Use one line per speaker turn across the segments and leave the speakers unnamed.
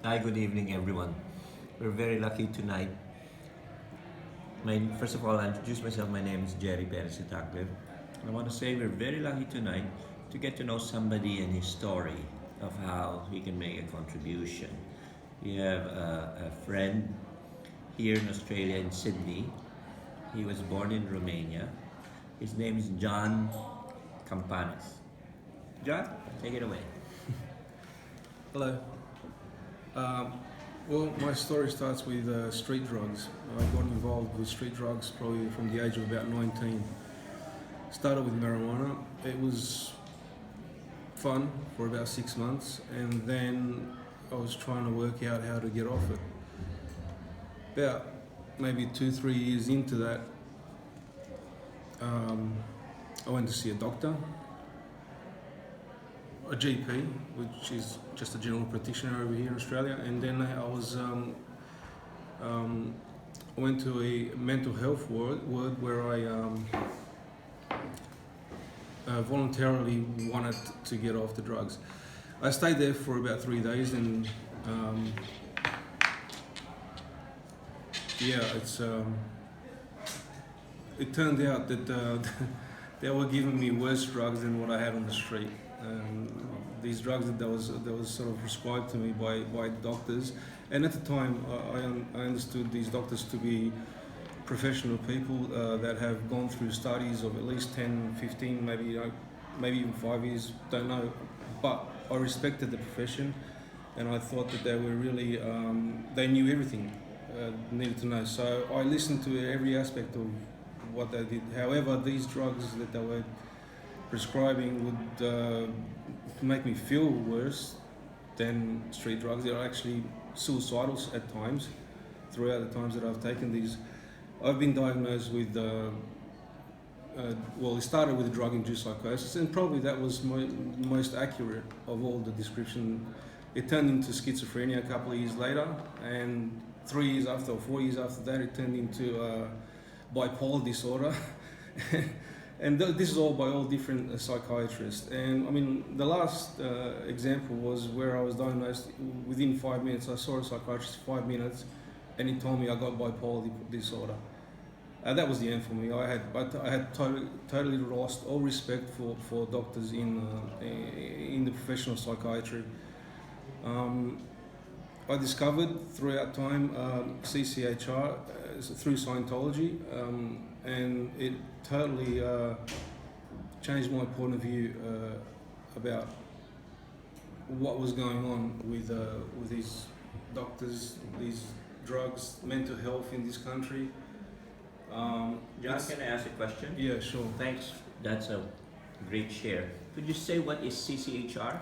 Hi, good evening, everyone. We're very lucky tonight. First of all, I'll introduce myself. My name is Jorge De Tagle. I want to say we're very lucky tonight to get to know somebody and his story of how he can make a contribution. We have a friend here in Australia, in Sydney. He was born in Romania. His name is John Campanes. John, take it away.
Hello. Well, my story starts with street drugs. I got involved with street drugs probably from the age of about 19. Started with marijuana. It was fun for about 6 months, and then I was trying to work out how to get off it. About maybe 2-3 years into that, I went to see a doctor, a GP, which is just a general practitioner over here in Australia, and then I went to a mental health ward where I voluntarily wanted to get off the drugs. I stayed there for about 3 days, and it turned out that they were giving me worse drugs than what I had on the street. These drugs that was sort of prescribed to me by doctors, and at the time I understood these doctors to be professional people that have gone through studies of at least 10, 15, maybe even 5 years, don't know, but I respected the profession, and I thought that they were really, they knew everything needed to know, so I listened to every aspect of what they did. However, these drugs that they were prescribing would make me feel worse than street drugs. They're actually suicidal at times. Throughout the times that I've taken these, I've been diagnosed with it started with drug-induced psychosis, and probably that was most accurate of all the description. It turned into schizophrenia a couple of years later, and 3 years after, or 4 years after that, it turned into bipolar disorder. And this is all by all different psychiatrists. And I mean, the last example was where I was diagnosed within 5 minutes. I saw a psychiatrist 5 minutes, and he told me I got bipolar disorder. That was the end for me. I had totally lost all respect for doctors in the professional psychiatry. I discovered throughout time CCHR through Scientology, and it totally changed my point of view about what was going on with these doctors, these drugs, mental health in this country.
John, can I ask a question?
Yeah, sure.
Thanks. That's a great share. Could you say what is CCHR?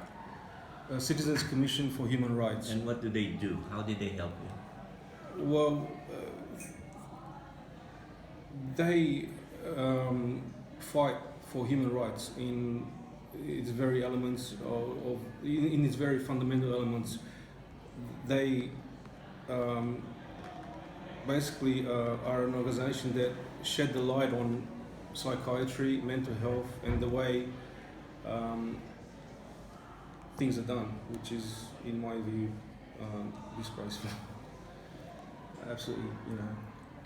Citizens Commission for Human Rights.
And what do they do? How did they help you?
Well, they fight for human rights in its very elements, in its very fundamental elements. They basically are an organization that shed the light on psychiatry, mental health, and the way things are done, which is, in my view, disgraceful. Absolutely,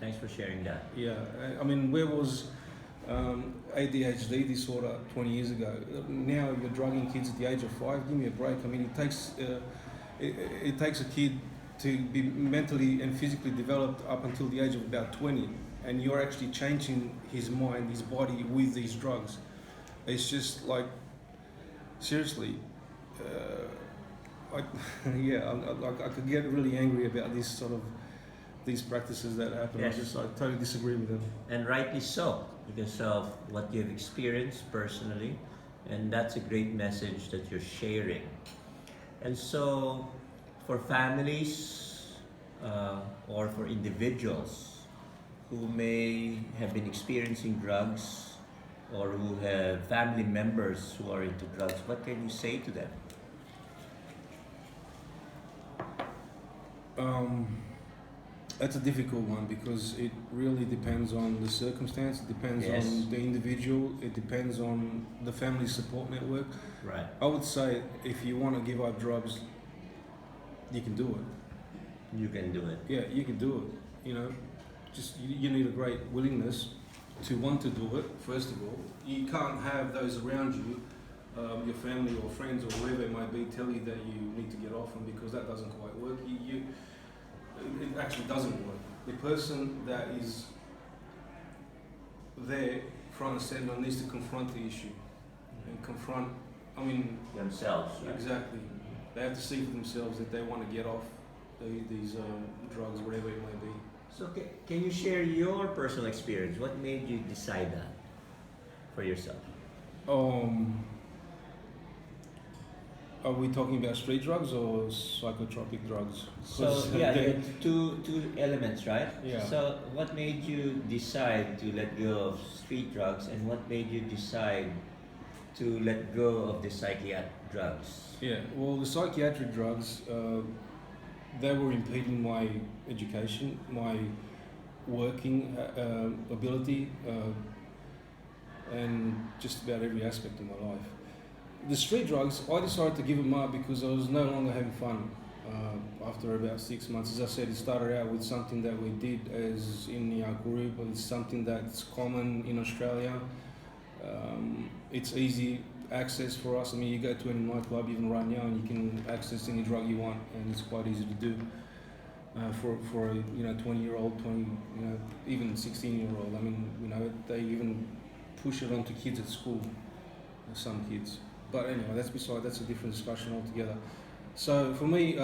Thanks for sharing that.
Yeah, I mean, where was ADHD disorder 20 years ago? Now you're drugging kids at the age of 5. Give me a break. I mean, it takes a kid to be mentally and physically developed up until the age of about 20, and you're actually changing his mind, his body with these drugs. It's just like, seriously, I could get really angry about these practices that happen.
Yes.
I totally disagree with them.
And rightly so, because of what you've experienced personally, and that's a great message that you're sharing. And so, for families or for individuals who may have been experiencing drugs or who have family members who are into drugs, what can you say to them?
That's a difficult one because it really depends on the circumstance, it depends
Yes.
on the individual, it depends on the family support network.
Right.
I would say if you want to give up drugs, you can do it.
You can do it.
Yeah, you can do it. You know, just you need a great willingness to want to do it. First of all, you can't have those around you, your family or friends or whoever it might be, tell you that you need to get off them, because that doesn't quite work. It actually doesn't work. The person that is there front and center needs to confront the issue and confront. I mean,
Themselves. Right?
exactly. They have to see for themselves that they want to get off these drugs, whatever it may be.
So can you share your personal experience? What made you decide that for yourself?
Are we talking about street drugs or psychotropic drugs?
So
'Cause
yeah,
they-
you had two elements, right?
Yeah.
So what made you decide to let go of street drugs, and what made you decide to let go of the psychiatric drugs?
Yeah, well, the psychiatric drugs, they were impeding my education, my working ability, and just about every aspect of my life. The street drugs, I decided to give them up because I was no longer having fun after about 6 months. As I said, it started out with something that we did as in our group. It's something that's common in Australia. It's easy access for us. I mean, you go to any nightclub, even right now, and you can access any drug you want, and it's quite easy to do. For a 20-year-old, even 16-year-old. I mean, they even push it onto kids at school. Some kids. But anyway, that's a different discussion altogether. So for me,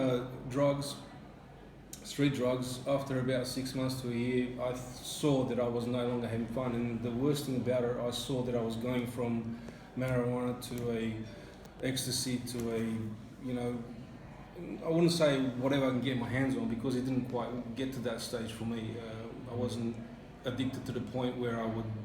street drugs, after about 6 months to a year, I saw that I was no longer having fun. And the worst thing about it, I saw that I was going from marijuana to a ecstasy to I wouldn't say whatever I can get my hands on, because it didn't quite get to that stage for me. I wasn't addicted to the point where I would